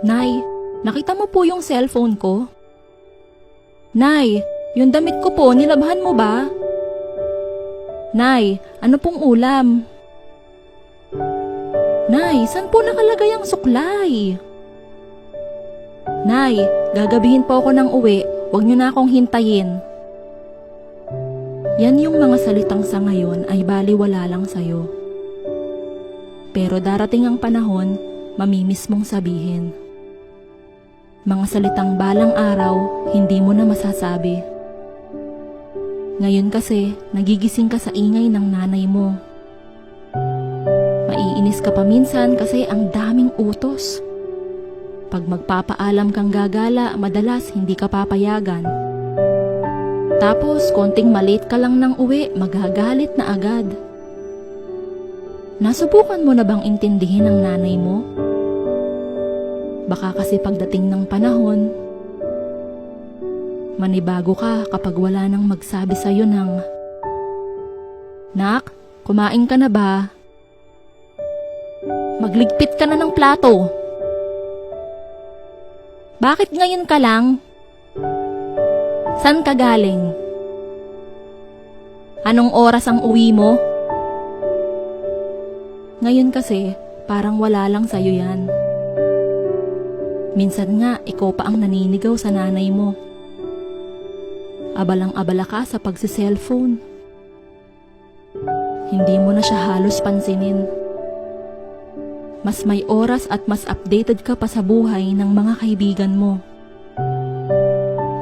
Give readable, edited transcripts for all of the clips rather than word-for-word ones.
Nay, nakita mo po yung cellphone ko? Nay, yung damit ko po, nilabhan mo ba? Nay, ano pong ulam? Nay, saan po nakalagay ang suklay? Nay, gagabihin po ako ng uwi, huwag niyo na akong hintayin. Yan yung mga salitang sa ngayon ay baliwala lang sa'yo. Pero darating ang panahon, mamimiss mong sabihin. Mga salitang balang araw, hindi mo na masasabi. Ngayon kasi, nagigising ka sa ingay ng nanay mo. Maiinis ka pa minsan kasi ang daming utos. Pag magpapaalam kang gagala, madalas hindi ka papayagan. Tapos, konting malate ka lang ng uwi, magagalit na agad. Nasubukan mo na bang intindihin ang nanay mo? Baka kasi pagdating ng panahon, manibago ka kapag wala nang magsabi sa'yo ng, "Nak, kumain ka na ba? Magligpit ka na ng plato. Bakit ngayon ka lang? San ka galing? Anong oras ang uwi mo?" Ngayon kasi, parang wala lang sa'yo yan. Minsan nga, ikaw pa ang naninigaw sa nanay mo. Abalang-abala ka sa pagsi-cellphone. Hindi mo na siya halos pansinin. Mas may oras at mas updated ka pa sa buhay ng mga kaibigan mo.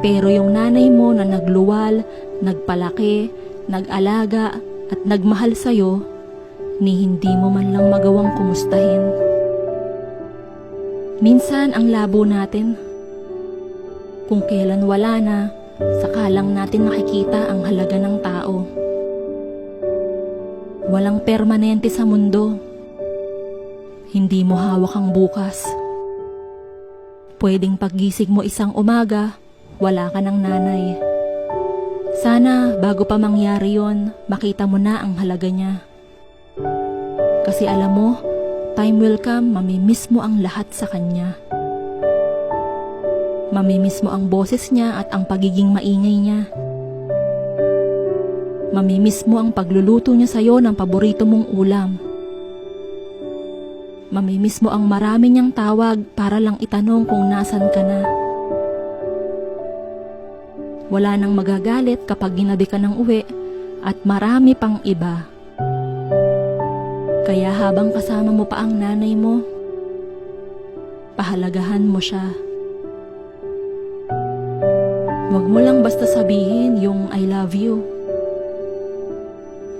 Pero yung nanay mo na nagluwal, nagpalaki, nag-alaga at nagmahal sa'yo, ni hindi mo man lang magawang kumustahin. Minsan ang labo natin. Kung kailan wala na, saka lang natin nakikita ang halaga ng tao. Walang permanente sa mundo. Hindi mo hawak ang bukas. Pwedeng paggising mo isang umaga, wala ka ng nanay. Sana bago pa mangyari yon, makita mo na ang halaga niya. Kasi alam mo, time will come, mamimiss mo ang lahat sa kanya. Mamimiss mo ang boses niya at ang pagiging maingay niya. Mamimiss mo ang pagluluto niya sa'yo ng paborito mong ulam. Mamimiss mo ang marami niyang tawag para lang itanong kung nasan ka na. Wala nang magagalit kapag ginabi ka ng uwi at marami pang iba. Kaya habang kasama mo pa ang nanay mo, pahalagahan mo siya. Huwag mo lang basta sabihin yung I love you.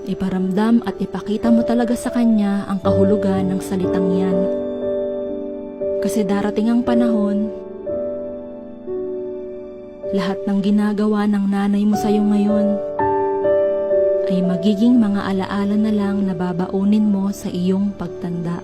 Iparamdam at ipakita mo talaga sa kanya ang kahulugan ng salitang yan. Kasi darating ang panahon, lahat ng ginagawa ng nanay mo sa'yo ngayon ay magiging mga alaala na lang na babaunin mo sa iyong pagtanda.